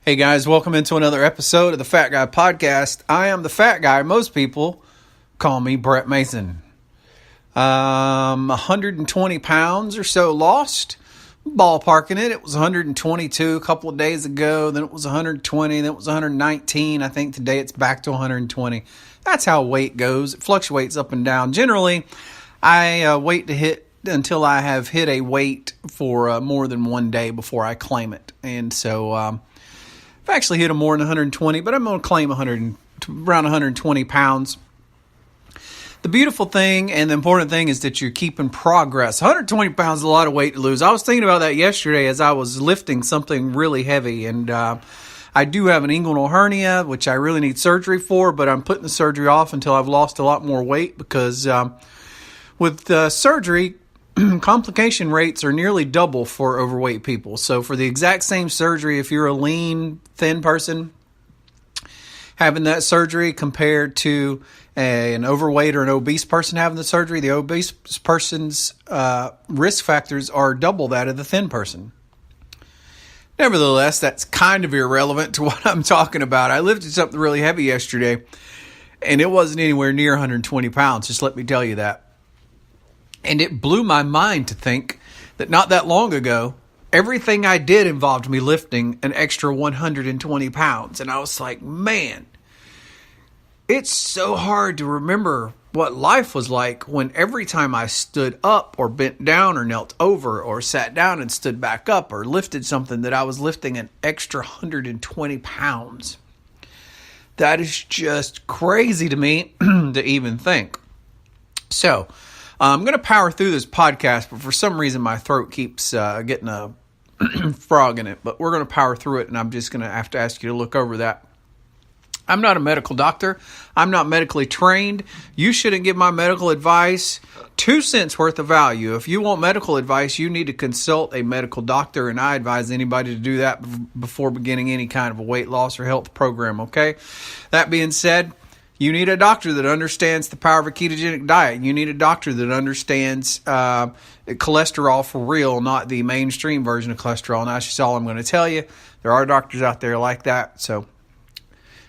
Hey guys, welcome into another episode of the Fat Guy Podcast. I am the fat guy. Most people call me Brett Mason. 120 pounds or so lost. Ballparking it. It was 122 a couple of days ago. Then it was 120. Then it was 119. I think today it's back to 120. That's how weight goes. It fluctuates up and down. Generally, I wait to hit until I have hit a weight for more than one day before I claim it. And so I've actually hit more than 120, but I'm going to claim around 120 pounds. The beautiful thing and the important thing is that you're keeping progress. 120 pounds is a lot of weight to lose. I was thinking about that yesterday as I was lifting something really heavy, and I do have an inguinal hernia, which I really need surgery for, but I'm putting the surgery off until I've lost a lot more weight because with surgery, complication rates are nearly double for overweight people. So for the exact same surgery, if you're a lean, thin person, having that surgery compared to an overweight or an obese person having the surgery, the obese person's risk factors are double that of the thin person. Nevertheless, that's kind of irrelevant to what I'm talking about. I lifted something really heavy yesterday, and it wasn't anywhere near 120 pounds, just let me tell you that. And it blew my mind to think that not that long ago, everything I did involved me lifting an extra 120 pounds. And I was like, man, it's so hard to remember what life was like when every time I stood up or bent down or knelt over or sat down and stood back up or lifted something that I was lifting an extra 120 pounds. That is just crazy to me to even think. So I'm going to power through this podcast, but for some reason my throat keeps getting a frog in it. But we're going to power through it, and I'm just going to have to ask you to look over that. I'm not a medical doctor. I'm not medically trained. You shouldn't give my medical advice 2 cents worth of value. If you want medical advice, you need to consult a medical doctor, and I advise anybody to do that before beginning any kind of a weight loss or health program, okay? That being said, you need a doctor that understands the power of a ketogenic diet. You need a doctor that understands cholesterol for real, not the mainstream version of cholesterol. And that's just all I'm going to tell you. There are doctors out there like that. So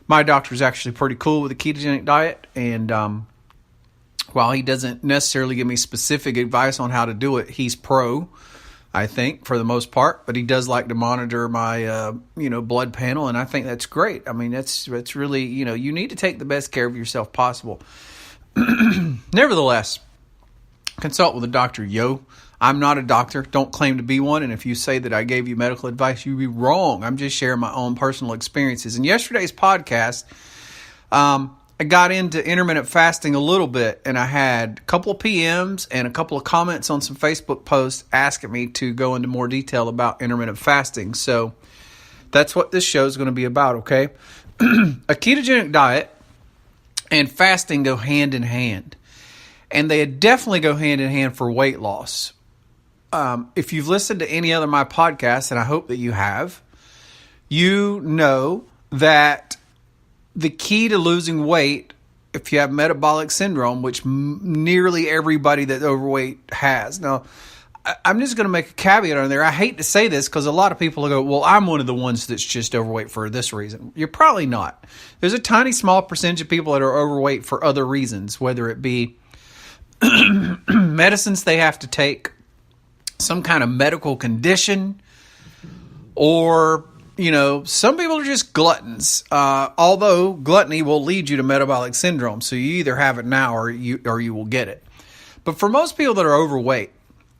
my doctor is actually pretty cool with the ketogenic diet. And while he doesn't necessarily give me specific advice on how to do it, he's pro, I think, for the most part, but he does like to monitor my, blood panel, and I think that's great. I mean, that's really, you need to take the best care of yourself possible. Nevertheless, consult with a doctor, yo. I'm not a doctor, don't claim to be one, and if you say that I gave you medical advice, you'd be wrong. I'm just sharing my own personal experiences. In yesterday's podcast, I got into intermittent fasting a little bit, and I had a couple of PMs and a couple of comments on some Facebook posts asking me to go into more detail about intermittent fasting. So that's what this show is going to be about, okay? A ketogenic diet and fasting go hand in hand, and they definitely go hand in hand for weight loss. If you've listened to any other of my podcasts, and I hope that you have, you know that the key to losing weight, if you have metabolic syndrome, which nearly everybody that's overweight has. Now, I'm just going to make a caveat on there. I hate to say this because a lot of people will go, well, I'm one of the ones that's just overweight for this reason. You're probably not. There's a tiny small percentage of people that are overweight for other reasons, whether it be medicines they have to take, some kind of medical condition, or some people are just gluttons, although gluttony will lead you to metabolic syndrome. So you either have it now or you will get it. But for most people that are overweight,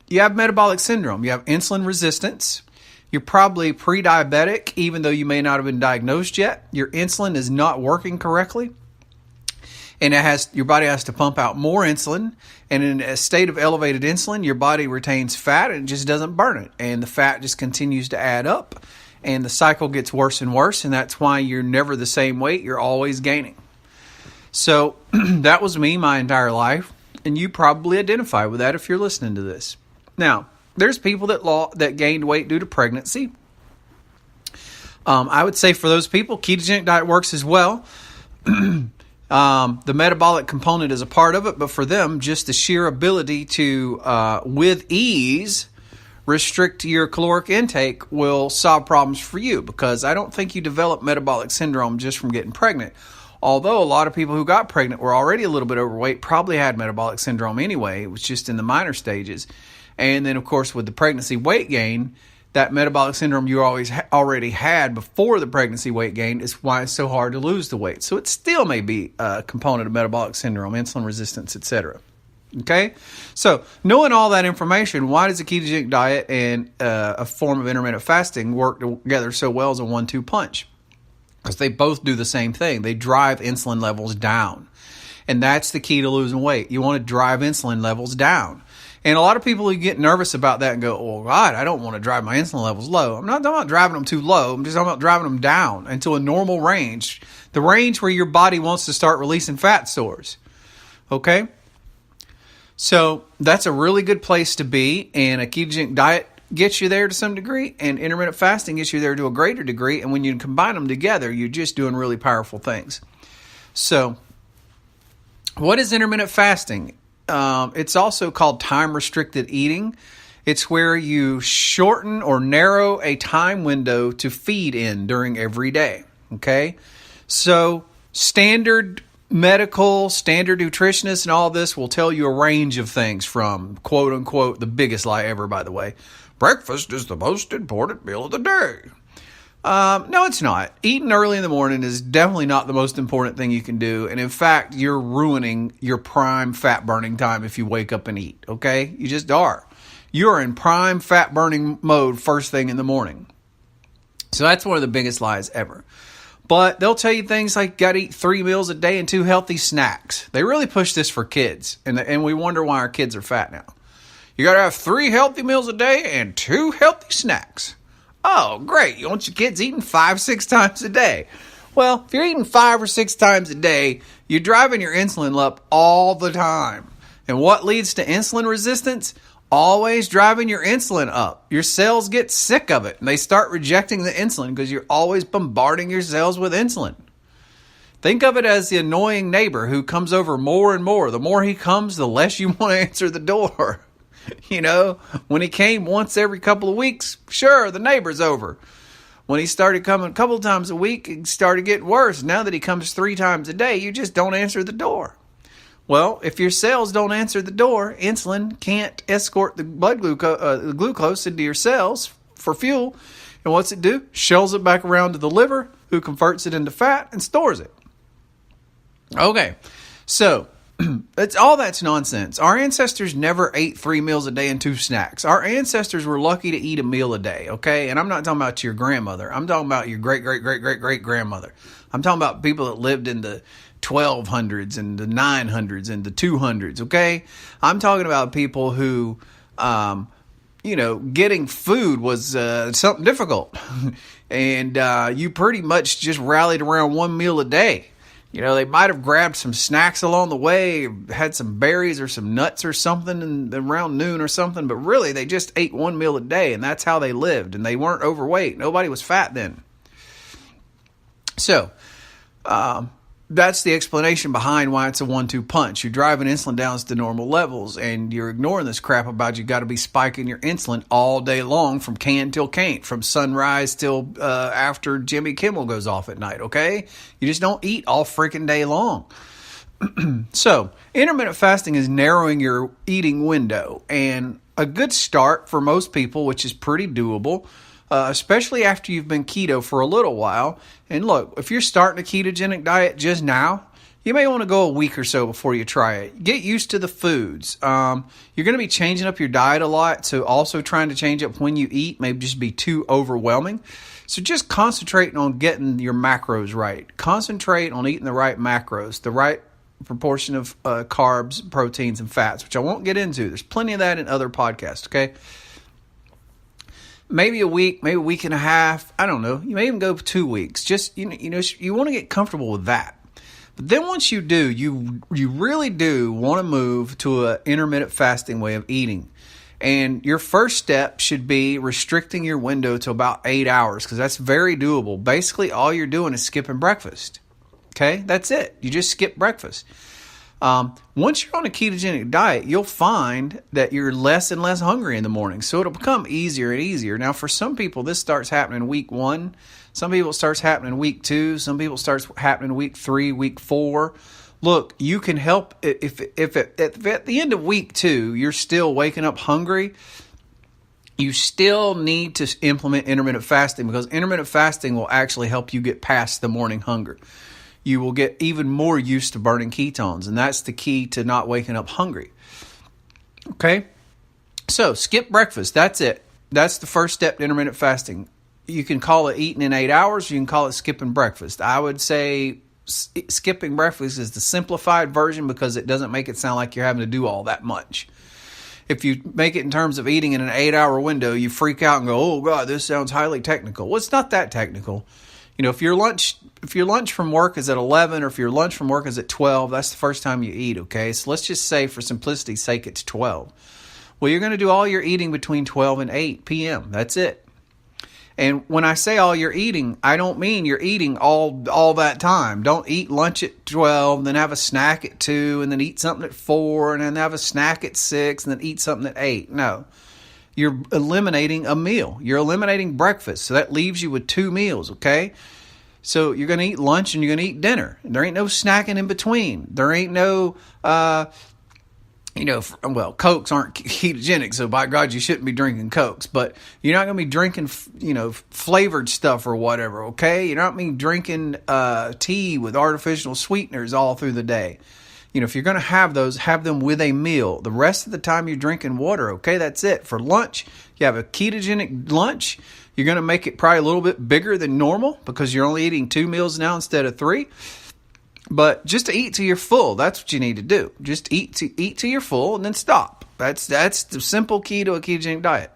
you have metabolic syndrome. You have insulin resistance. You're probably pre-diabetic, even though you may not have been diagnosed yet. Your insulin is not working correctly. And your body has to pump out more insulin. And in a state of elevated insulin, your body retains fat and it just doesn't burn it. And the fat just continues to add up. And the cycle gets worse and worse, and that's why you're never the same weight. You're always gaining. So that was me my entire life, and you probably identify with that if you're listening to this. Now, there's people that gained weight due to pregnancy. I would say for those people, ketogenic diet works as well. The metabolic component is a part of it, but for them, just the sheer ability to, with ease, restrict your caloric intake will solve problems for you, because I don't think you develop metabolic syndrome just from getting pregnant. Although a lot of people who got pregnant were already a little bit overweight, probably had metabolic syndrome anyway. It was just in the minor stages. And then, of course, with the pregnancy weight gain, that metabolic syndrome you already had before the pregnancy weight gain is why it's so hard to lose the weight. So it still may be a component of metabolic syndrome, insulin resistance, etc. Okay? So knowing all that information, why does a ketogenic diet and a form of intermittent fasting work together so well as a 1-2 punch? Because they both do the same thing. They drive insulin levels down. And that's the key to losing weight. You want to drive insulin levels down. And a lot of people who get nervous about that and go, oh, God, I don't want to drive my insulin levels low. I'm not talking about driving them too low. I'm just talking about driving them down into a normal range. The range where your body wants to start releasing fat stores. Okay? So that's a really good place to be. And a ketogenic diet gets you there to some degree, and intermittent fasting gets you there to a greater degree. And when you combine them together, you're just doing really powerful things. So what is intermittent fasting? It's also called time-restricted eating. It's where you shorten or narrow a time window to feed in during every day. Okay? So standard nutritionists and all this will tell you a range of things from, quote unquote, the biggest lie ever, by the way. Breakfast is the most important meal of the day. No, it's not. Eating early in the morning is definitely not the most important thing you can do. And in fact, you're ruining your prime fat burning time if you wake up and eat. Okay? You just are. You're in prime fat burning mode first thing in the morning. So that's one of the biggest lies ever. But they'll tell you things like got to eat 3 meals a day and 2 healthy snacks. They really push this for kids. And we wonder why our kids are fat now. You got to have 3 healthy meals a day and 2 healthy snacks. Oh, great. You want your kids eating 5-6 times a day. Well, if you're eating 5 or 6 times a day, you're driving your insulin up all the time. And what leads to insulin resistance? Always driving your insulin up. Your cells get sick of it, and they start rejecting the insulin because you're always bombarding your cells with insulin. Think of it as the annoying neighbor who comes over more and more. The more he comes, the less you want to answer the door. You know, when he came once every couple of weeks, sure, the neighbor's over. When he started coming a couple times a week, it started getting worse. Now that he comes 3 times a day, you just don't answer the door. Well, if your cells don't answer the door, insulin can't escort the blood glucose into your cells for fuel. And what's it do? Shells it back around to the liver, who converts it into fat and stores it. Okay, so that's nonsense. Our ancestors never ate 3 meals a day and 2 snacks. Our ancestors were lucky to eat a meal a day, okay? And I'm not talking about your grandmother. I'm talking about your great-great-great-great-great-grandmother. I'm talking about people that lived in the 1200s and the 900s and the 200s, okay? I'm talking about people who, getting food was something difficult. And you pretty much just rallied around 1 meal a day. You know, they might have grabbed some snacks along the way, had some berries or some nuts or something around noon or something, but really they just ate 1 meal a day, and that's how they lived, and they weren't overweight. Nobody was fat then. So, that's the explanation behind why it's a 1-2 punch. You're driving insulin down to normal levels, and you're ignoring this crap about you got to be spiking your insulin all day long from can till can't, from sunrise till after Jimmy Kimmel goes off at night, okay? You just don't eat all freaking day long. So, intermittent fasting is narrowing your eating window, and a good start for most people, which is pretty doable, especially after you've been keto for a little while. And look, if you're starting a ketogenic diet just now, you may want to go a week or so before you try it. Get used to the foods. You're going to be changing up your diet a lot, so also trying to change up when you eat may just be too overwhelming. So just concentrating on getting your macros right. Concentrate on eating the right macros, the right proportion of carbs, proteins, and fats, which I won't get into. There's plenty of that in other podcasts, okay? Maybe a week, maybe a week and a half. I don't know. You may even go 2 weeks. Just, you want to get comfortable with that. But then once you do, you really do want to move to an intermittent fasting way of eating. And your first step should be restricting your window to about 8 hours, because that's very doable. Basically, all you're doing is skipping breakfast. Okay? That's it. You just skip breakfast. Once you're on a ketogenic diet, you'll find that you're less and less hungry in the morning. So it'll become easier and easier. Now, for some people, this starts happening week 1. Some people it starts happening week 2. Some people it starts happening week 3, week 4. Look, you can help if at the end of week 2, you're still waking up hungry. You still need to implement intermittent fasting, because intermittent fasting will actually help you get past the morning hunger. You will get even more used to burning ketones, and that's the key to not waking up hungry. Okay? So, skip breakfast. That's it. That's the first step to intermittent fasting. You can call it eating in 8 hours. You can call it skipping breakfast. I would say skipping breakfast is the simplified version because it doesn't make it sound like you're having to do all that much. If you make it in terms of eating in an 8-hour window, you freak out and go, "Oh God, this sounds highly technical." Well, it's not that technical. You know, if your lunch from work is at 11, or if your lunch from work is at 12, that's the first time you eat. Okay, so let's just say for simplicity's sake, it's 12. Well, you're going to do all your eating between 12 and 8 p.m. That's it. And when I say all your eating, I don't mean you're eating all that time. Don't eat lunch at 12, then have a snack at 2, and then eat something at 4, and then have a snack at 6, and then eat something at 8. No. You're eliminating a meal. You're eliminating breakfast. So that leaves you with 2 meals, okay? So you're going to eat lunch and you're going to eat dinner. There ain't no snacking in between. There ain't no... Cokes aren't ketogenic, so by God, you shouldn't be drinking Cokes. But you're not going to be drinking, flavored stuff or whatever, okay? You're not going to be drinking tea with artificial sweeteners all through the day. If you're going to have those, have them with a meal. The rest of the time, you're drinking water, okay? That's it. For lunch, you have a ketogenic lunch. You're going to make it probably a little bit bigger than normal because you're only eating 2 meals now instead of 3. But just to eat till you're full, that's what you need to do. Just eat till you're full and then stop. That's the simple key to a ketogenic diet.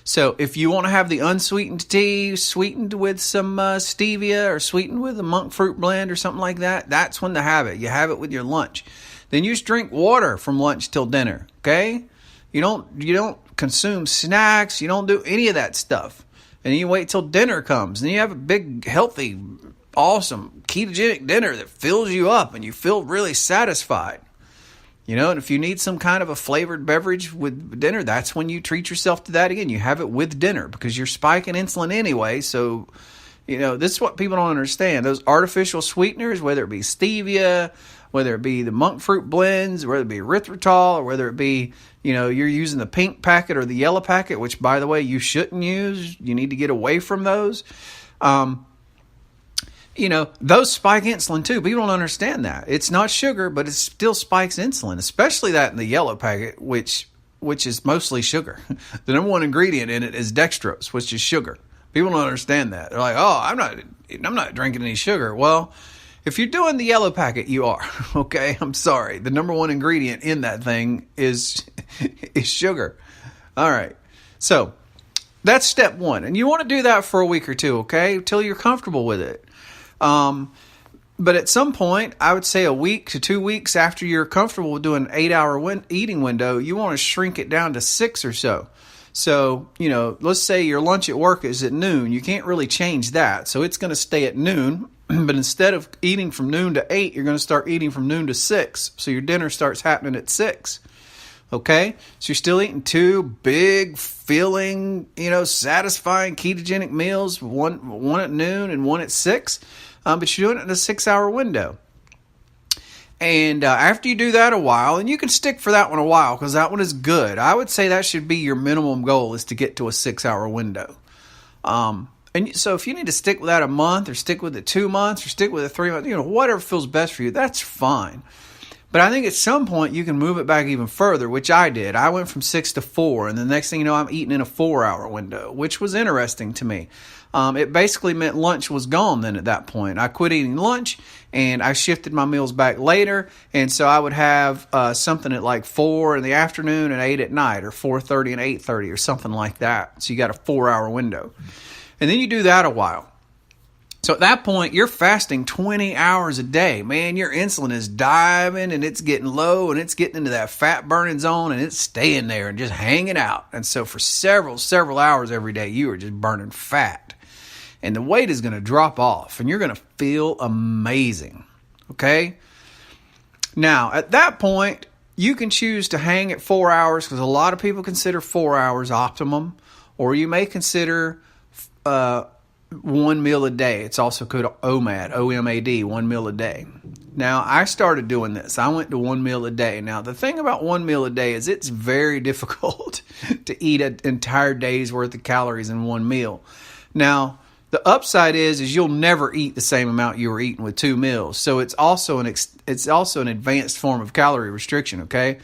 So if you want to have the unsweetened tea, sweetened with some stevia or sweetened with a monk fruit blend or something like that, that's when to have it. You have it with your lunch. Then you just drink water from lunch till dinner, okay? You don't consume snacks. You don't do any of that stuff. And then you wait till dinner comes. And you have a big, healthy, awesome ketogenic dinner that fills you up and you feel really satisfied. And if you need some kind of a flavored beverage with dinner, that's when you treat yourself to that again. You have it with dinner because you're spiking insulin anyway. So, this is what people don't understand. Those artificial sweeteners, whether it be stevia, whether it be the monk fruit blends, whether it be erythritol, or whether it be, you're using the pink packet or the yellow packet, which, by the way, you shouldn't use. You need to get away from those. Those spike insulin too. People don't understand that. It's not sugar, but it still spikes insulin, especially that in the yellow packet, which is mostly sugar. The number one ingredient in it is dextrose, which is sugar. People don't understand that. They're like, "Oh, I'm not drinking any sugar." Well, if you're doing the yellow packet, you are. Okay, I'm sorry. The number one ingredient in that thing is sugar. All right. So, that's step 1. And you want to do that for a week or 2, okay? Until you're comfortable with it. But at some point, I would say a week to 2 weeks after you're comfortable with doing an 8-hour eating window, you want to shrink it down to 6 or so. So, let's say your lunch at work is at noon. You can't really change that. So it's going to stay at noon. But instead of eating from noon to 8, you're going to start eating from noon to 6. So your dinner starts happening at 6. Okay? So you're still eating 2 big, filling, satisfying ketogenic meals, one at noon and one at 6. But you're doing it in a 6-hour window. And after you do that a while, and you can stick for that one a while because that one is good. I would say that should be your minimum goal, is to get to a 6-hour window. And so if you need to stick with that a month, or stick with it 2 months, or stick with it 3 months, whatever feels best for you, that's fine. But I think at some point you can move it back even further, which I did. I went from 6 to 4, and the next thing you know, I'm eating in a 4-hour window, which was interesting to me. It basically meant lunch was gone then at that point. I quit eating lunch, and I shifted my meals back later, and so I would have something at like 4 in the afternoon and 8 at night, or 4:30 and 8:30, or something like that. So you got a 4-hour window. And then you do that a while. So at that point, you're fasting 20 hours a day. Man, your insulin is diving, and it's getting low, and it's getting into that fat burning zone, and it's staying there and just hanging out. And so for several hours every day, you are just burning fat. And the weight is going to drop off, and you're going to feel amazing. Okay? Now, at that point, you can choose to hang at 4 hours because a lot of people consider 4 hours optimum, or you may consider one meal a day. It's also called OMAD, OMAD, 1 meal a day. Now, I started doing this. I went to 1 meal a day. Now, the thing about 1 meal a day is it's very difficult to eat an entire day's worth of calories in one meal. Now, the upside is you'll never eat the same amount you were eating with 2 meals. So it's also an advanced form of calorie restriction, okay?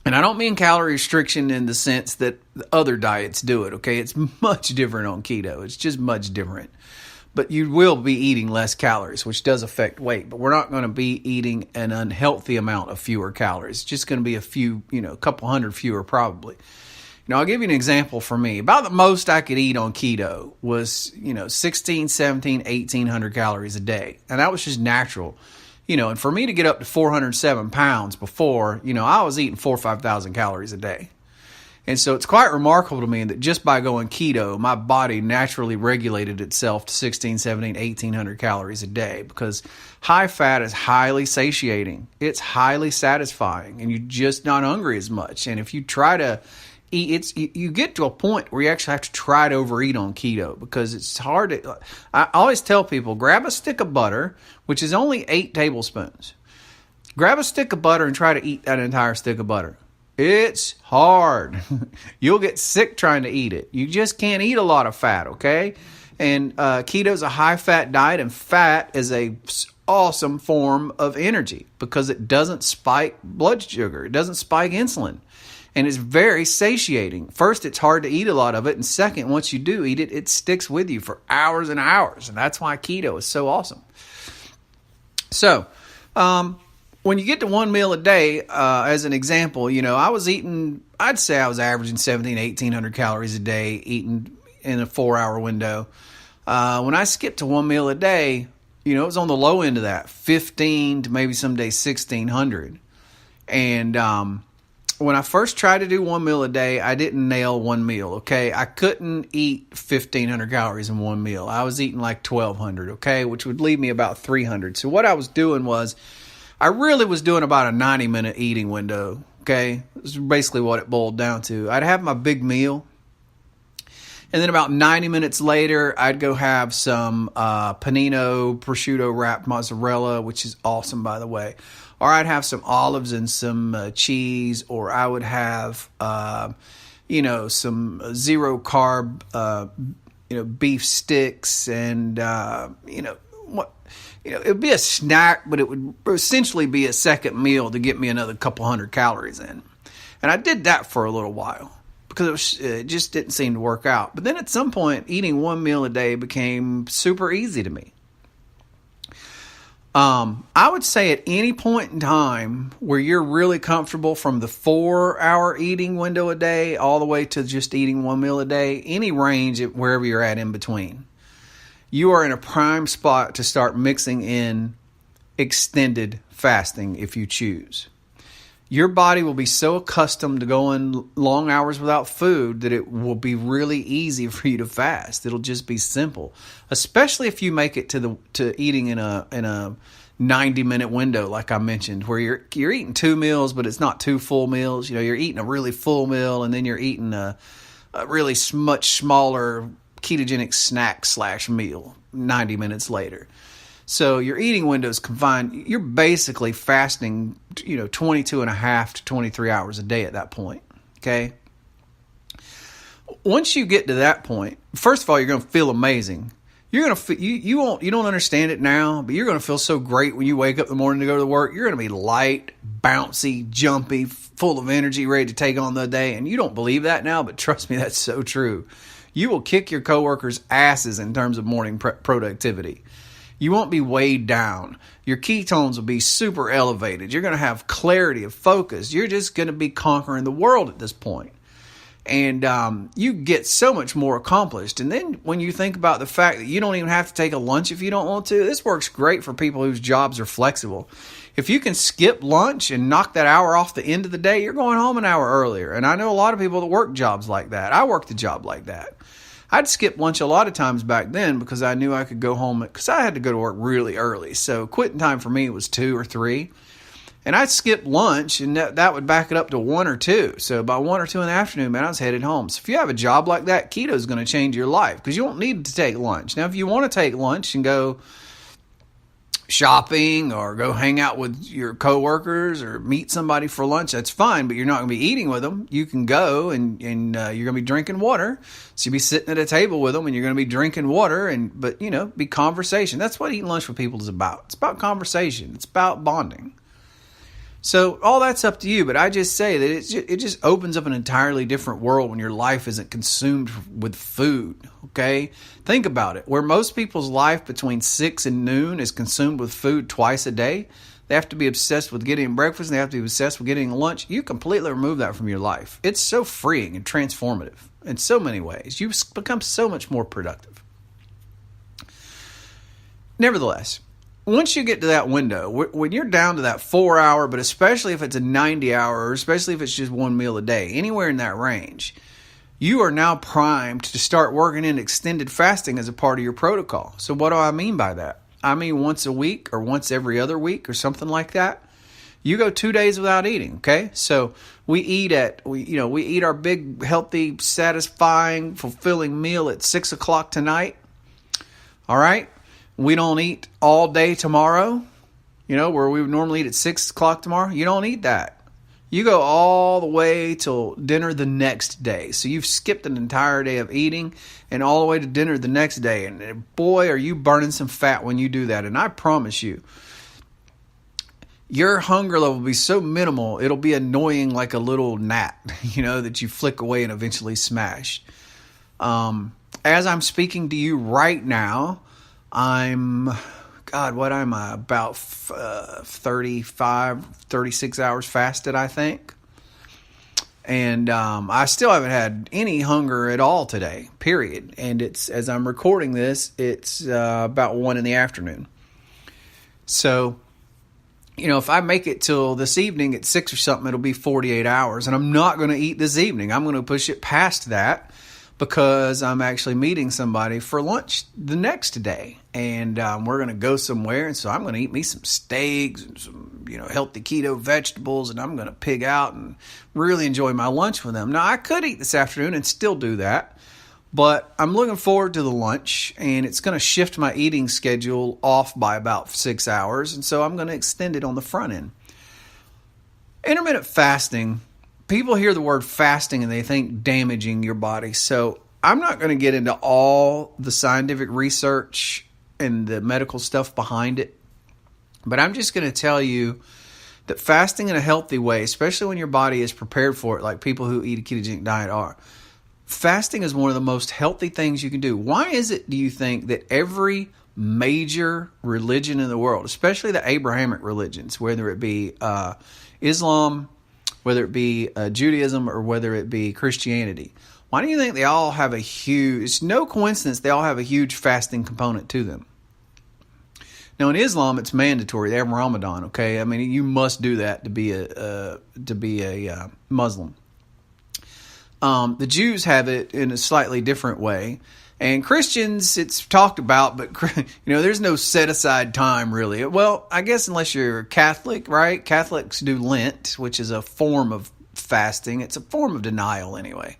And I don't mean calorie restriction in the sense that the other diets do it, okay? It's much different on keto. It's just much different. But you will be eating less calories, which does affect weight. But we're not going to be eating an unhealthy amount of fewer calories. It's just going to be a couple hundred fewer probably. I'll give you an example for me. About the most I could eat on keto was, 16, 17, 1,800 calories a day. And that was just natural. And for me to get up to 407 pounds before, I was eating 4,000 or 5,000 calories a day. And so it's quite remarkable to me that just by going keto, my body naturally regulated itself to 16, 17, 1,800 calories a day because high fat is highly satiating. It's highly satisfying and you're just not hungry as much. And if you try to eat, you get to a point where you actually have to try to overeat on keto because it's hard to. I always tell people, grab a stick of butter, which is only 8 tablespoons. Grab a stick of butter and try to eat that entire stick of butter. It's hard. You'll get sick trying to eat it. You just can't eat a lot of fat, okay? And keto is a high-fat diet, and fat is a awesome form of energy because it doesn't spike blood sugar. It doesn't spike insulin. And it's very satiating. First, it's hard to eat a lot of it. And second, once you do eat it, it sticks with you for hours and hours. And that's why keto is so awesome. So, when you get to 1 meal a day, as an example, I was eating, I'd say I was averaging 1,700, 1,800 calories a day, eating in a 4-hour window. When I skipped to 1 meal a day, it was on the low end of that, 1,500 to maybe some days 1,600. And, when I first tried to do 1 meal a day, I didn't nail 1 meal, okay? I couldn't eat 1,500 calories in 1 meal. I was eating like 1,200, okay, which would leave me about 300. So what I was doing was, I really was doing about a 90-minute eating window, okay? This is basically what it boiled down to. I'd have my big meal, and then about 90 minutes later, I'd go have some panino prosciutto wrapped mozzarella, which is awesome, by the way. Or I'd have some olives and some cheese, or I would have, some zero carb, beef sticks, and it'd be a snack, but it would essentially be a second meal to get me another couple hundred calories in. And I did that for a little while because it just didn't seem to work out. But then at some point, eating 1 meal a day became super easy to me. I would say at any point in time where you're really comfortable from the 4-hour eating window a day all the way to just eating 1 meal a day, any range wherever you're at in between, you are in a prime spot to start mixing in extended fasting if you choose. Your body will be so accustomed to going long hours without food that it will be really easy for you to fast. It'll just be simple, especially if you make it to eating in a 90-minute window, like I mentioned, where you're eating 2 meals, but it's not 2 full meals. You're eating a really full meal, and then you're eating a really much smaller ketogenic snack / meal 90 minutes later. So your eating window is confined. You're basically fasting, 22 and a half to 23 hours a day at that point. Okay. Once you get to that point, first of all, you're going to feel amazing. You're going to you don't understand it now, but you're going to feel so great when you wake up in the morning to go to work. You're going to be light, bouncy, jumpy, full of energy, ready to take on the day. And you don't believe that now, but trust me, that's so true. You will kick your coworkers' asses in terms of morning productivity. You won't be weighed down. Your ketones will be super elevated. You're going to have clarity of focus. You're just going to be conquering the world at this point. And you get so much more accomplished. And then when you think about the fact that you don't even have to take a lunch if you don't want to, this works great for people whose jobs are flexible. If you can skip lunch and knock that hour off the end of the day, you're going home an hour earlier. And I know a lot of people that work jobs like that. I worked a job like that. I'd skip lunch a lot of times back then because I knew I could go home because I had to go to work really early. So quitting time for me was 2 or 3. And I'd skip lunch, and that would back it up to 1 or 2. So by 1 or 2 in the afternoon, man, I was headed home. So if you have a job like that, keto is going to change your life because you don't need to take lunch. Now, if you want to take lunch and go shopping or go hang out with your coworkers or meet somebody for lunch, that's fine, but you're not going to be eating with them. You can go and you're going to be drinking water. So you'll be sitting at a table with them and you're going to be drinking water, but be conversation. That's what eating lunch with people is about. It's about conversation. It's about bonding. So all that's up to you, but I just say that it just opens up an entirely different world when your life isn't consumed with food, okay? Think about it. Where most people's life between 6 and noon is consumed with food twice a day, they have to be obsessed with getting breakfast, and they have to be obsessed with getting lunch. You completely remove that from your life. It's so freeing and transformative in so many ways. You become so much more productive. Nevertheless, once you get to that window, when you're down to that 4 hour, but especially if it's a 90 hour, or especially if it's just one meal a day, anywhere in that range, you are now primed to start working in extended fasting as a part of your protocol. So what do I mean by that? I mean once a week or once every other week or something like that. You go 2 days without eating, okay? So we eat our big, healthy, satisfying, fulfilling meal at 6 o'clock tonight. All right? We don't eat all day tomorrow, where we would normally eat at 6 o'clock tomorrow. You don't eat that. You go all the way till dinner the next day. So you've skipped an entire day of eating and all the way to dinner the next day. And boy, are you burning some fat when you do that. And I promise you, your hunger level will be so minimal, it'll be annoying like a little gnat, that you flick away and eventually smash. As I'm speaking to you right now, about 35, 36 hours fasted, I think. And I still haven't had any hunger at all today, period. And as I'm recording this, it's about 1 in the afternoon. So, if I make it till this evening at 6 or something, it'll be 48 hours. And I'm not going to eat this evening. I'm going to push it past that, because I'm actually meeting somebody for lunch the next day. And we're going to go somewhere. And so I'm going to eat me some steaks and some, healthy keto vegetables. And I'm going to pig out and really enjoy my lunch with them. Now, I could eat this afternoon and still do that. But I'm looking forward to the lunch. And it's going to shift my eating schedule off by about 6 hours. And so I'm going to extend it on the front end. Intermittent fasting. People hear the word fasting and they think damaging your body. So I'm not going to get into all the scientific research and the medical stuff behind it. But I'm just going to tell you that fasting in a healthy way, especially when your body is prepared for it, like people who eat a ketogenic diet are, fasting is one of the most healthy things you can do. Why is it, do you think, that every major religion in the world, especially the Abrahamic religions, whether it be Islam, whether it be Judaism, or whether it be Christianity, why do you think they all have it's no coincidence they all have a huge fasting component to them? Now in Islam, it's mandatory. They have Ramadan, okay? I mean, you must do that to be a Muslim. The Jews have it in a slightly different way. And Christians, it's talked about, but there's no set aside time really. Well, I guess unless you're Catholic, right? Catholics do Lent, which is a form of fasting. It's a form of denial anyway.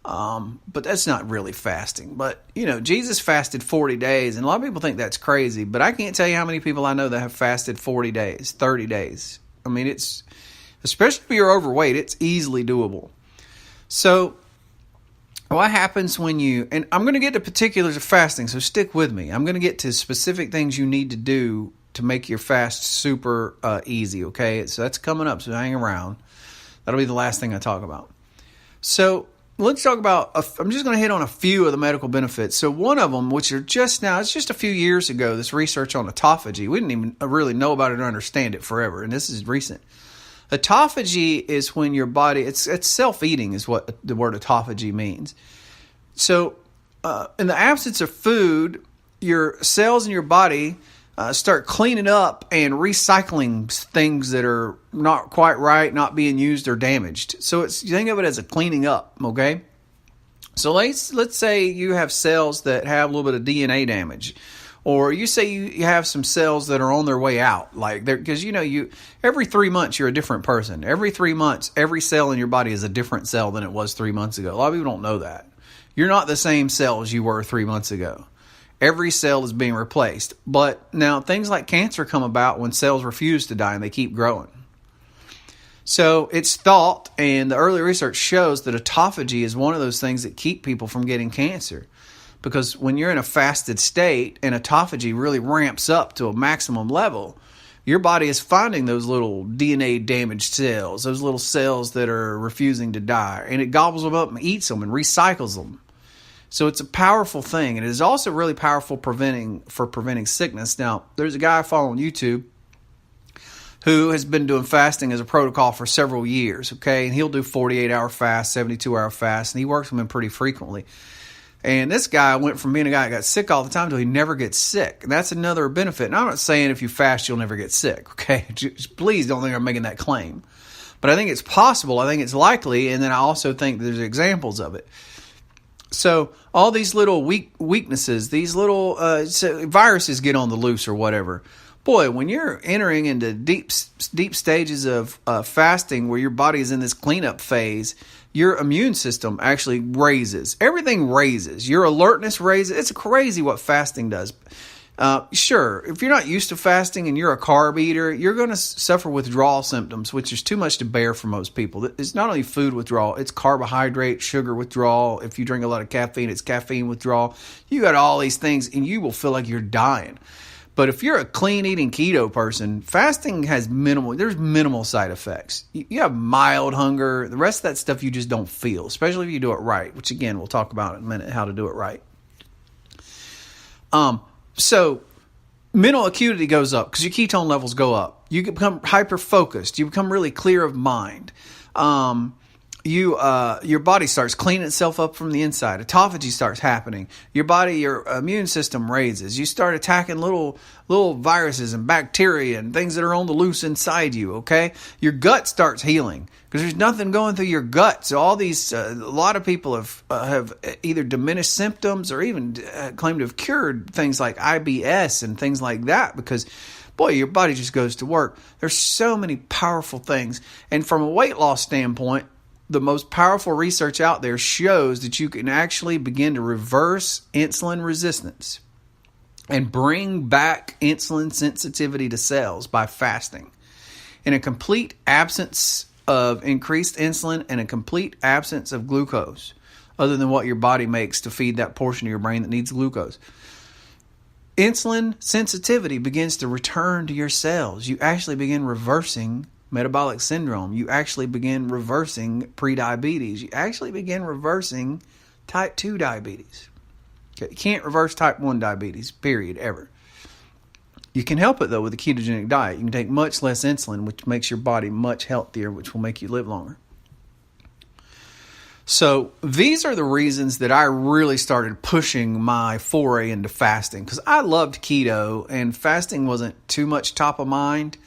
But that's not really fasting. But, Jesus fasted 40 days, and a lot of people think that's crazy. But I can't tell you how many people I know that have fasted 40 days, 30 days. I mean, especially if you're overweight, it's easily doable. So what happens when and I'm going to get to particulars of fasting, so stick with me. I'm going to get to specific things you need to do to make your fast super easy, okay? So that's coming up, so hang around. That'll be the last thing I talk about. So let's talk about, I'm just going to hit on a few of the medical benefits. So one of them, which are just now, it's just a few years ago, this research on autophagy. We didn't even really know about it or understand it forever, and this is recent. Autophagy is when your body, it's self-eating is what the word autophagy means. So in the absence of food, your cells in your body start cleaning up and recycling things that are not quite right, not being used or damaged. So think of it as a cleaning up, okay? So let's say you have cells that have a little bit of DNA damage, Or you say you have some cells that are on their way out, like because every 3 months you're a different person. Every 3 months, every cell in your body is a different cell than it was 3 months ago. A lot of people don't know that. You're not the same cell as you were 3 months ago. Every cell is being replaced. But now things like cancer come about when cells refuse to die and they keep growing. So it's thought, and the early research shows that autophagy is one of those things that keep people from getting cancer. Because when you're in a fasted state and autophagy really ramps up to a maximum level, your body is finding those little DNA damaged cells, those little cells that are refusing to die, and it gobbles them up and eats them and recycles them. So it's a powerful thing, and it is also really powerful for preventing sickness. Now, there's a guy I follow on YouTube who has been doing fasting as a protocol for several years, okay? And he'll do 48-hour fast, 72-hour fast, and he works with them pretty frequently. And this guy went from being a guy that got sick all the time to he never gets sick. And that's another benefit. And I'm not saying if you fast, you'll never get sick, okay? Just please don't think I'm making that claim. But I think it's possible. I think it's likely. And then I also think there's examples of it. So all these little weaknesses, these little viruses get on the loose or whatever. Boy, when you're entering into deep stages of fasting where your body is in this cleanup phase, your immune system actually raises. Everything raises. Your alertness raises. It's crazy what fasting does. Sure, if you're not used to fasting and you're a carb eater, you're going to suffer withdrawal symptoms, which is too much to bear for most people. It's not only food withdrawal, it's carbohydrate, sugar withdrawal. If you drink a lot of caffeine, it's caffeine withdrawal. You got all these things and you will feel like you're dying. But if you're a clean eating keto person, fasting has minimal side effects. You have mild hunger. The rest of that stuff you just don't feel, especially if you do it right, which again, we'll talk about in a minute, how to do it right. So mental acuity goes up because your ketone levels go up. You become hyper focused. You become really clear of mind. Your body starts cleaning itself up from the inside. Autophagy starts happening. Your immune system raises. You start attacking little viruses and bacteria and things that are on the loose inside you, okay? Your gut starts healing because there's nothing going through your gut. So all these, a lot of people have either diminished symptoms or even claimed to have cured things like IBS and things like that because boy, your body just goes to work. There's so many powerful things. And from a weight loss standpoint, the most powerful research out there shows that you can actually begin to reverse insulin resistance and bring back insulin sensitivity to cells by fasting. In a complete absence of increased insulin and a complete absence of glucose, other than what your body makes to feed that portion of your brain that needs glucose, insulin sensitivity begins to return to your cells. You actually begin reversing metabolic syndrome. You actually begin reversing prediabetes. You actually begin reversing type 2 diabetes. Okay, you can't reverse type 1 diabetes, period, ever. You can help it, though, with a ketogenic diet. You can take much less insulin, which makes your body much healthier, which will make you live longer. So these are the reasons that I really started pushing my foray into fasting, because I loved keto and fasting wasn't too much top of mind.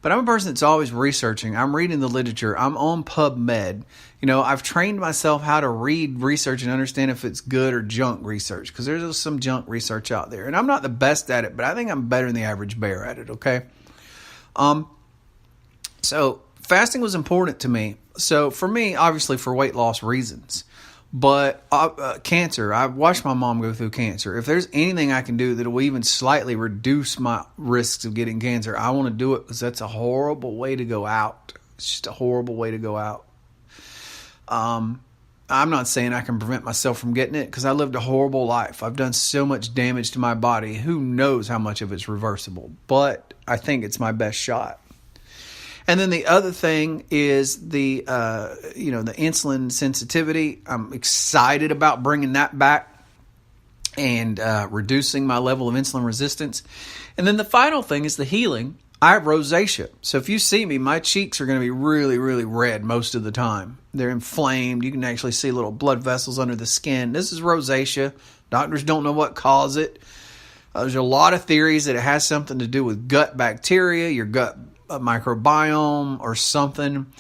But I'm a person that's always researching. I'm reading the literature. I'm on PubMed. I've trained myself how to read research and understand if it's good or junk research, because there's some junk research out there. And I'm not the best at it, but I think I'm better than the average bear at it, okay? So fasting was important to me. So for me, obviously for weight loss reasons. But cancer, I've watched my mom go through cancer. If there's anything I can do that will even slightly reduce my risks of getting cancer, I want to do it because that's a horrible way to go out. It's just a horrible way to go out. I'm not saying I can prevent myself from getting it because I lived a horrible life. I've done so much damage to my body. Who knows how much of it's reversible? But I think it's my best shot. And then the other thing is the insulin sensitivity. I'm excited about bringing that back and reducing my level of insulin resistance. And then the final thing is the healing. I have rosacea. So if you see me, my cheeks are going to be really, really red most of the time. They're inflamed. You can actually see little blood vessels under the skin. This is rosacea. Doctors don't know what caused it. There's a lot of theories that it has something to do with gut bacteria, your gut microbiome or something.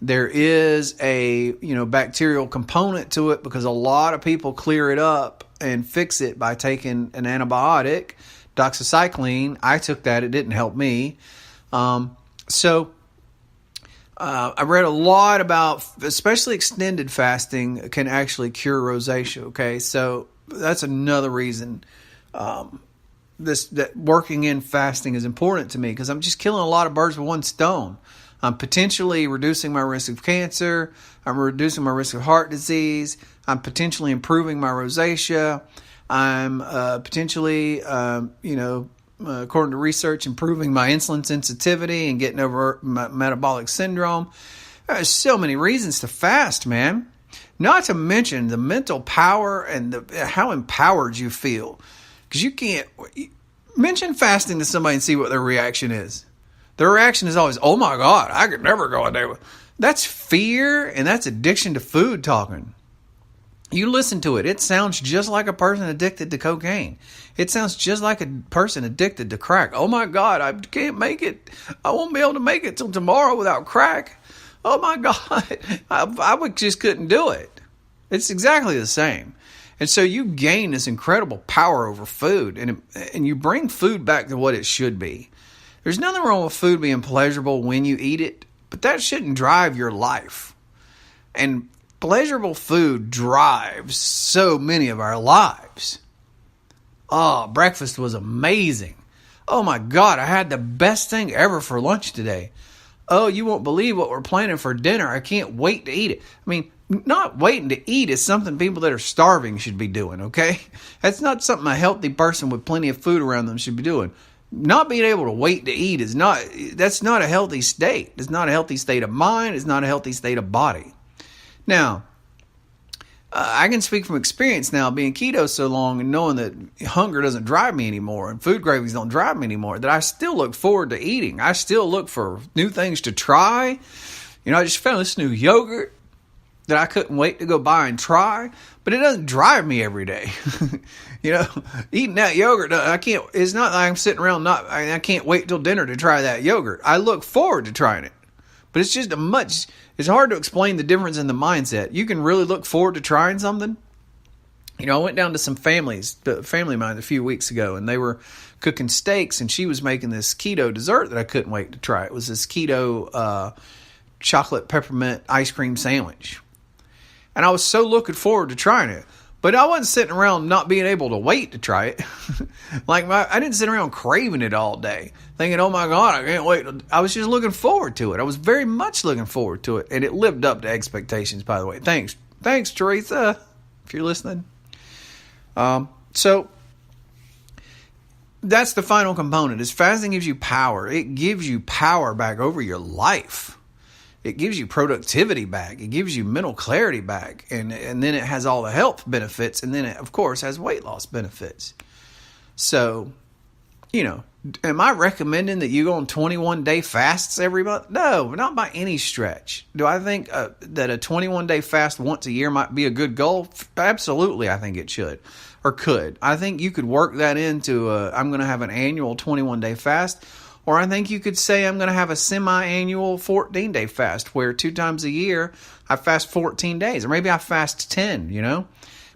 There is a bacterial component to it because a lot of people clear it up and fix it by taking an antibiotic, doxycycline. I took that. It didn't help me. So I read a lot about, especially extended fasting can actually cure rosacea. Okay, so that's another reason that working in fasting is important to me, because I'm just killing a lot of birds with one stone. I'm potentially reducing my risk of cancer. I'm reducing my risk of heart disease. I'm potentially improving my rosacea. I'm potentially, according to research, improving my insulin sensitivity and getting over my metabolic syndrome. There's so many reasons to fast, man. Not to mention the mental power and how empowered you feel. Because you can't mention fasting to somebody and see what their reaction is. Their reaction is always, oh my God, I could never go a day with. That's fear and that's addiction to food talking. You listen to it. It sounds just like a person addicted to cocaine. It sounds just like a person addicted to crack. Oh my God, I can't make it. I won't be able to make it till tomorrow without crack. Oh my God, I just couldn't do it. It's exactly the same. And so you gain this incredible power over food, and you bring food back to what it should be. There's nothing wrong with food being pleasurable when you eat it, but that shouldn't drive your life. And pleasurable food drives so many of our lives. Oh, breakfast was amazing. Oh my God, I had the best thing ever for lunch today. Oh, you won't believe what we're planning for dinner. I can't wait to eat it. I mean, not waiting to eat is something people that are starving should be doing, okay? That's not something a healthy person with plenty of food around them should be doing. Not being able to wait to eat that's not a healthy state. It's not a healthy state of mind. It's not a healthy state of body. Now, I can speak from experience now, being keto so long and knowing that hunger doesn't drive me anymore and food cravings don't drive me anymore, that I still look forward to eating. I still look for new things to try. I just found this new yogurt that I couldn't wait to go buy and try, but it doesn't drive me every day. Eating that yogurt, it's not like I'm sitting around I can't wait till dinner to try that yogurt. I look forward to trying it, but it's just it's hard to explain the difference in the mindset. You can really look forward to trying something. I went down to some family of mine a few weeks ago, and they were cooking steaks, and she was making this keto dessert that I couldn't wait to try. It was this keto chocolate peppermint ice cream sandwich. And I was so looking forward to trying it. But I wasn't sitting around not being able to wait to try it. I didn't sit around craving it all day, thinking, oh my God, I can't wait. I was just looking forward to it. I was very much looking forward to it. And it lived up to expectations, by the way. Thanks, Teresa, if you're listening. So that's the final component, is fasting gives you power. It gives you power back over your life. It gives you productivity back. It gives you mental clarity back. And then it has all the health benefits. And then it, of course, has weight loss benefits. So, am I recommending that you go on 21-day fasts every month? No, not by any stretch. Do I think that a 21-day fast once a year might be a good goal? Absolutely, I think it should or could. I think you could work that into I'm going to have an annual 21-day fast. Or I think you could say I'm going to have a semi-annual 14-day fast where 2 times a year I fast 14 days. Or maybe I fast 10,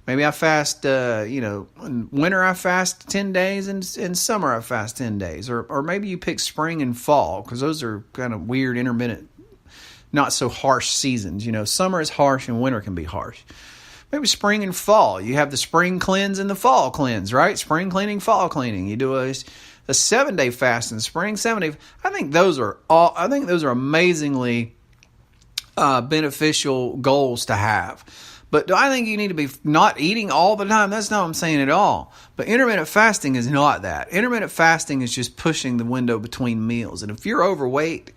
Maybe I fast, in winter I fast 10 days and in summer I fast 10 days. Or maybe you pick spring and fall, because those are kind of weird, intermittent, not so harsh seasons. Summer is harsh and winter can be harsh. Maybe spring and fall. You have the spring cleanse and the fall cleanse, right? Spring cleaning, fall cleaning. You do a 7-day fast in the spring, 7 day. I think those are amazingly beneficial goals to have. But do I think you need to be not eating all the time? That's not what I'm saying at all. But intermittent fasting is not that. Intermittent fasting is just pushing the window between meals. And if you're overweight,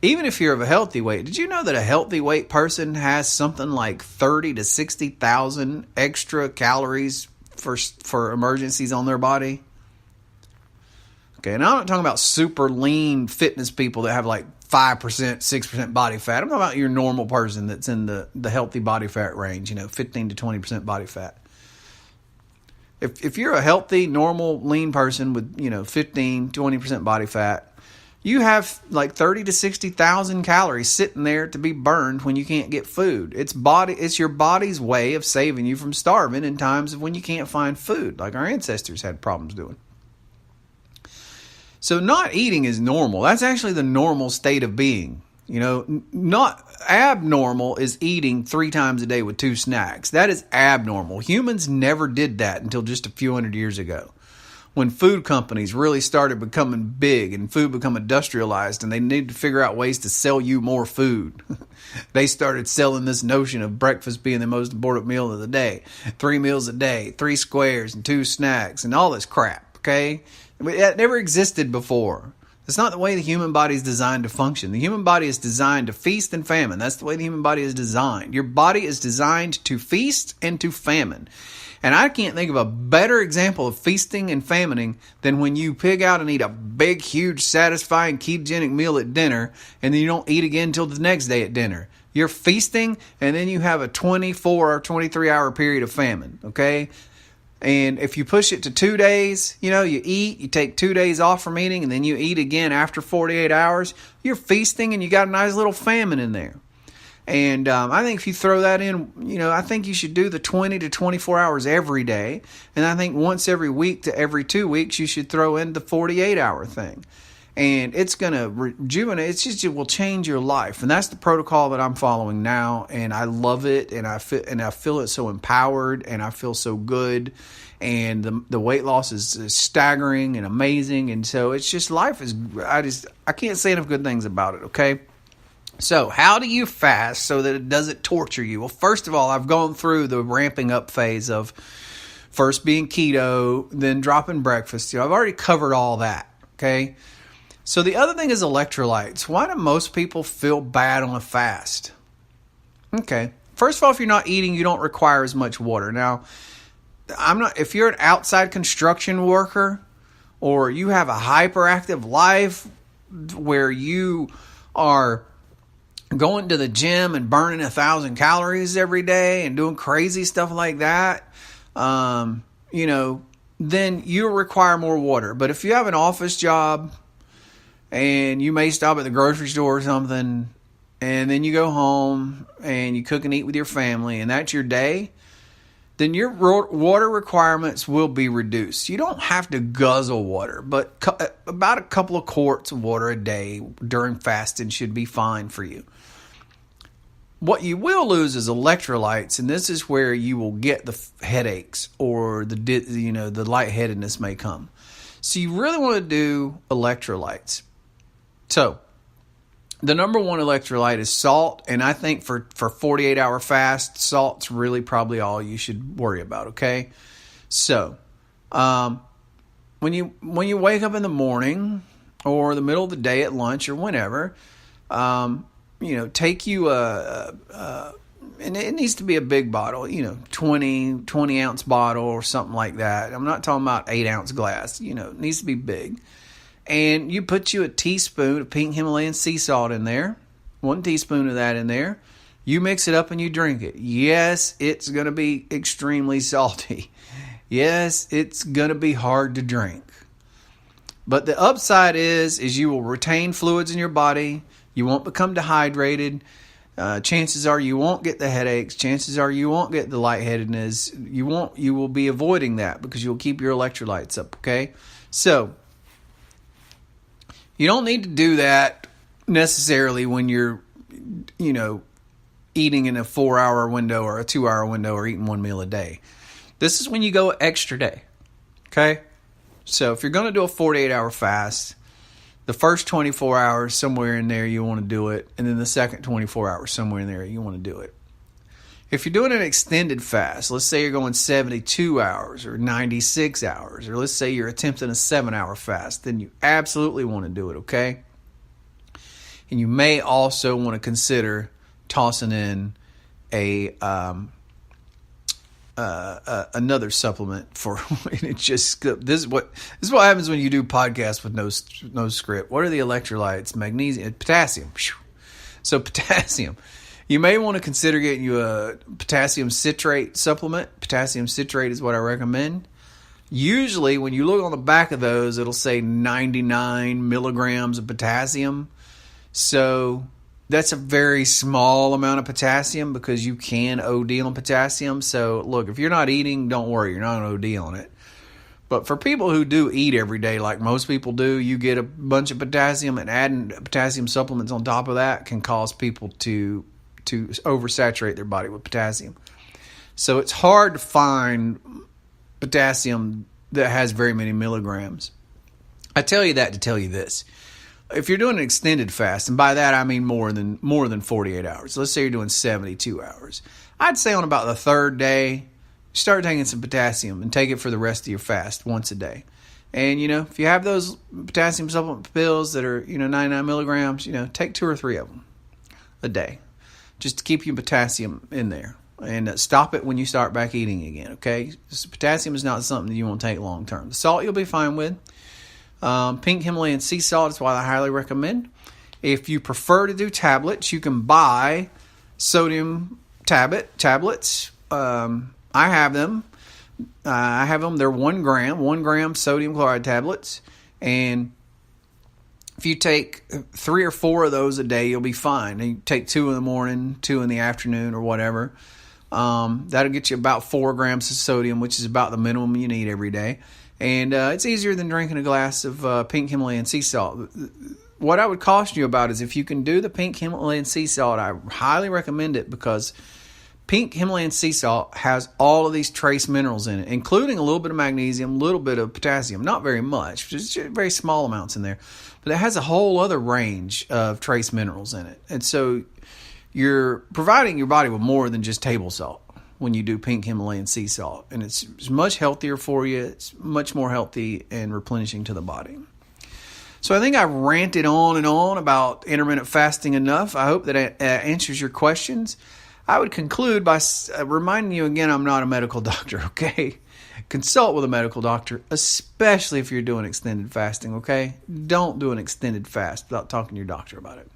even if you're of a healthy weight, did you know that a healthy weight person has something like 30 to 60,000 extra calories for emergencies on their body? Okay, and I'm not talking about super lean fitness people that have like 5%, 6% body fat. I'm talking about your normal person that's in the healthy body fat range, 15 to 20% body fat. If you're a healthy, normal, lean person with, 15, 20% body fat, you have like 30 to 60,000 calories sitting there to be burned when you can't get food. It's your body's way of saving you from starving in times of when you can't find food, like our ancestors had problems doing. So not eating is normal. That's actually the normal state of being. Not abnormal is eating 3 times a day with 2 snacks. That is abnormal. Humans never did that until just a few hundred years ago, when food companies really started becoming big and food become industrialized and they needed to figure out ways to sell you more food. They started selling this notion of breakfast being the most important meal of the day. 3 meals a day, 3 squares and 2 snacks and all this crap, okay? That never existed before. That's not the way the human body is designed to function. The human body is designed to feast and famine. That's the way the human body is designed. Your body is designed to feast and to famine. And I can't think of a better example of feasting and famining than when you pig out and eat a big, huge, satisfying ketogenic meal at dinner, and then you don't eat again until the next day at dinner. You're feasting, and then you have a 24 or 23 hour period of famine, okay? And if you push it to 2 days, you eat, you take 2 days off from eating, and then you eat again after 48 hours, you're feasting and you got a nice little famine in there. And I think if you throw that in, I think you should do the 20 to 24 hours every day. And I think once every week to every 2 weeks, you should throw in the 48-hour thing. And it's going to rejuvenate. It will change your life. And that's the protocol that I'm following now. And I love it. And I feel it so empowered. And I feel so good. And the weight loss is staggering and amazing. And so it's just life is, I can't say enough good things about it. Okay. So how do you fast so that it doesn't torture you? Well, first of all, I've gone through the ramping up phase of first being keto, then dropping breakfast. I've already covered all that. Okay. So the other thing is electrolytes. Why do most people feel bad on a fast? Okay. First of all, if you're not eating, you don't require as much water. Now, if you're an outside construction worker or you have a hyperactive life where you are going to the gym and burning 1,000 calories every day and doing crazy stuff like that, then you require more water. But if you have an office job, and you may stop at the grocery store or something, and then you go home and you cook and eat with your family, and that's your day, then your water requirements will be reduced. You don't have to guzzle water, but about a couple of quarts of water a day during fasting should be fine for you. What you will lose is electrolytes, and this is where you will get the headaches or the lightheadedness may come. So you really want to do electrolytes. So, the number one electrolyte is salt, and I think for 48-hour fast, salt's really probably all you should worry about, okay? So, when you wake up in the morning or the middle of the day at lunch or whenever, take you and it needs to be a big bottle, 20 ounce bottle or something like that. I'm not talking about 8 ounce glass, it needs to be big. And you put you a teaspoon of pink Himalayan sea salt in there, 1 teaspoon of that in there. You mix it up and you drink it. Yes, it's going to be extremely salty. Yes, it's going to be hard to drink. But the upside is you will retain fluids in your body. You won't become dehydrated. Chances are you won't get the headaches. Chances are you won't get the lightheadedness. You will be avoiding that because you'll keep your electrolytes up, okay? So, you don't need to do that necessarily when you're, eating in a 4-hour window or a 2-hour window or eating 1 meal a day. This is when you go extra day, okay? So if you're going to do a 48-hour fast, the first 24 hours somewhere in there you want to do it, and then the second 24 hours somewhere in there you want to do it. If you're doing an extended fast, let's say you're going 72 hours or 96 hours, or let's say you're attempting a 7-hour fast, then you absolutely want to do it, okay? And you may also want to consider tossing in another supplement for it. Just this is what happens when you do podcasts with no script. What are the electrolytes? Magnesium, potassium. So potassium. You may want to consider getting you a potassium citrate supplement. Potassium citrate is what I recommend. Usually, when you look on the back of those, it'll say 99 milligrams of potassium. So that's a very small amount of potassium because you can OD on potassium. So look, if you're not eating, don't worry, you're not going to OD on it. But for people who do eat every day, like most people do, you get a bunch of potassium, and adding potassium supplements on top of that can cause people to oversaturate their body with potassium. So it's hard to find potassium that has very many milligrams. I tell you that to tell you this. If you're doing an extended fast, and by that I mean more than 48 hours. Let's say you're doing 72 hours. I'd say on about the third day, start taking some potassium and take it for the rest of your fast once a day. And, if you have those potassium supplement pills that are, 99 milligrams, take 2 or 3 of them a day just to keep your potassium in there. And stop it when you start back eating again, okay? Potassium is not something that you want to take long term. The salt you'll be fine with. Pink Himalayan sea salt is what I highly recommend. If you prefer to do tablets, you can buy sodium tablets. I have them. They're 1 gram sodium chloride tablets. And if you take 3 or 4 of those a day, you'll be fine. And you take 2 in the morning, 2 in the afternoon, or whatever. That'll get you about 4 grams of sodium, which is about the minimum you need every day. And it's easier than drinking a glass of pink Himalayan sea salt. What I would caution you about is if you can do the pink Himalayan sea salt, I highly recommend it because pink Himalayan sea salt has all of these trace minerals in it, including a little bit of magnesium, a little bit of potassium, not very much, just very small amounts in there. But it has a whole other range of trace minerals in it. And so you're providing your body with more than just table salt when you do pink Himalayan sea salt. And it's much healthier for you. It's much more healthy and replenishing to the body. So I think I've ranted on and on about intermittent fasting enough. I hope that it answers your questions. I would conclude by reminding you again, I'm not a medical doctor, okay? Consult with a medical doctor, especially if you're doing extended fasting, okay? Don't do an extended fast without talking to your doctor about it.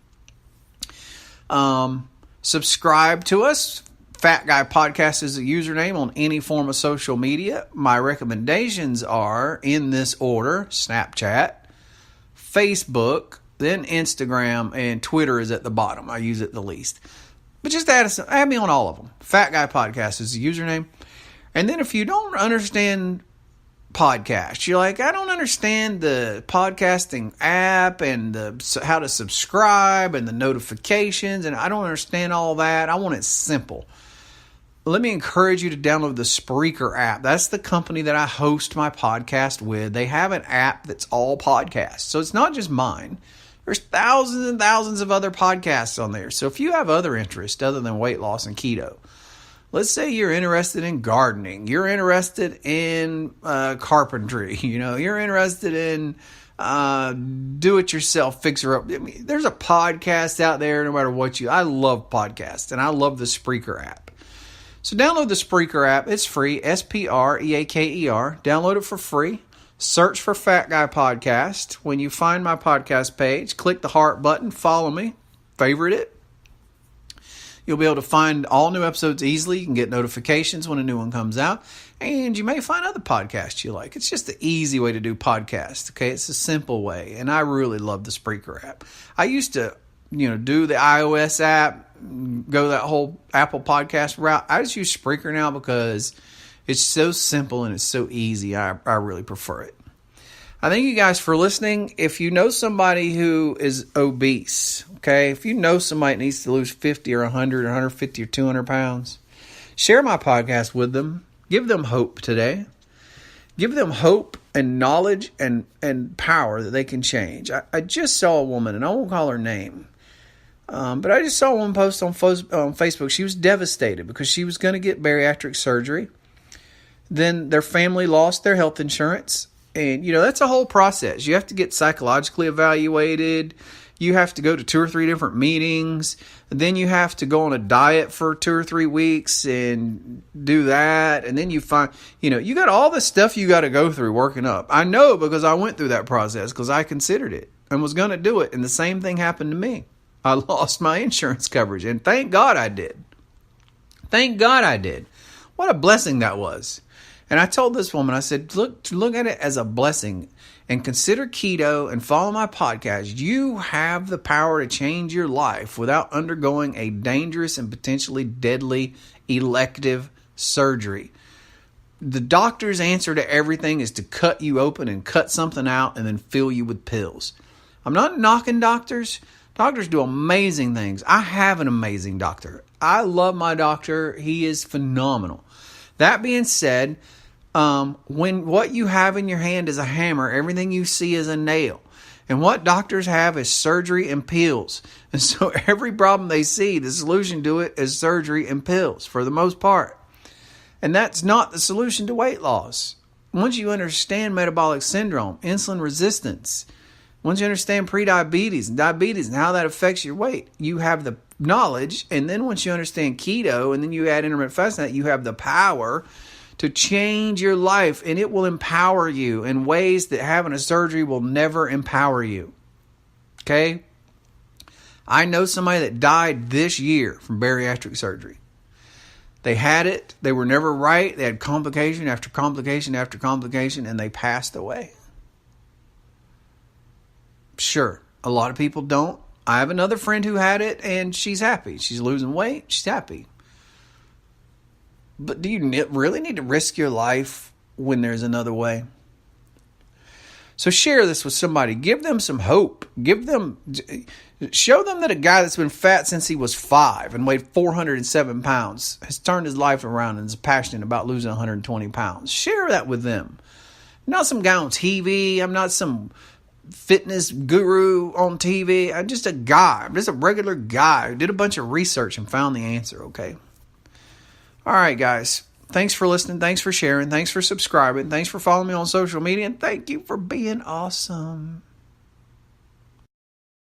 Subscribe to us. Fat Guy Podcast is a username on any form of social media. My recommendations are in this order: Snapchat, Facebook, then Instagram, and Twitter is at the bottom. I use it the least. But just add me on all of them. Fat Guy Podcast is the username. And then if you don't understand podcasts, you're like, I don't understand the podcasting app and how to subscribe and the notifications, and I don't understand all that. I want it simple. Let me encourage you to download the Spreaker app. That's the company that I host my podcast with. They have an app that's all podcasts. So it's not just mine. There's thousands and thousands of other podcasts on there. So if you have other interests other than weight loss and keto, let's say you're interested in gardening, you're interested in carpentry, you're interested in do-it-yourself, fixer-up. I mean, there's a podcast out there no matter what I love podcasts, and I love the Spreaker app. So download the Spreaker app. It's free, Spreaker. Download it for free. Search for Fat Guy Podcast. When you find my podcast page, click the heart button, follow me, favorite it. You'll be able to find all new episodes easily. You can get notifications when a new one comes out. And you may find other podcasts you like. It's just the easy way to do podcasts, okay? It's a simple way. And I really love the Spreaker app. I used to, do the iOS app, go that whole Apple podcast route. I just use Spreaker now because it's so simple and it's so easy. I really prefer it. I thank you guys for listening. If you know somebody who is obese, okay, if you know somebody that needs to lose 50 or 100 or 150 or 200 pounds, share my podcast with them. Give them hope today. Give them hope and knowledge and power that they can change. I just saw a woman, and I won't call her name, but I just saw one post on Facebook. She was devastated because she was going to get bariatric surgery. Then their family lost their health insurance. And, that's a whole process. You have to get psychologically evaluated. You have to go to 2 or 3 different meetings. Then you have to go on a diet for 2 or 3 weeks and do that. And then you find, you got all this stuff you got to go through working up. I know because I went through that process because I considered it and was going to do it. And the same thing happened to me. I lost my insurance coverage. And thank God I did. Thank God I did. What a blessing that was. And I told this woman, I said, look at it as a blessing and consider keto and follow my podcast. You have the power to change your life without undergoing a dangerous and potentially deadly elective surgery. The doctor's answer to everything is to cut you open and cut something out and then fill you with pills. I'm not knocking doctors. Doctors do amazing things. I have an amazing doctor. I love my doctor. He is phenomenal. That being said, when what you have in your hand is a hammer, everything you see is a nail. And what doctors have is surgery and pills. And so every problem they see, the solution to it is surgery and pills for the most part. And that's not the solution to weight loss. Once you understand metabolic syndrome, insulin resistance, once you understand prediabetes and diabetes and how that affects your weight, you have the knowledge. And then once you understand keto and then you add intermittent fasting, you have the power to change your life, and it will empower you in ways that having a surgery will never empower you. Okay? I know somebody that died this year from bariatric surgery. They had it. They were never right. They had complication after complication after complication, and they passed away. Sure, a lot of people don't. I have another friend who had it, and she's happy. She's losing weight. She's happy. But do you really need to risk your life when there's another way? So share this with somebody. Give them some hope. Show them that a guy that's been fat since he was 5 and weighed 407 pounds has turned his life around and is passionate about losing 120 pounds. Share that with them. I'm not some guy on TV. I'm not some fitness guru on TV. I'm just a guy. I'm just a regular guy who did a bunch of research and found the answer, okay? All right, guys. Thanks for listening. Thanks for sharing. Thanks for subscribing. Thanks for following me on social media. And thank you for being awesome.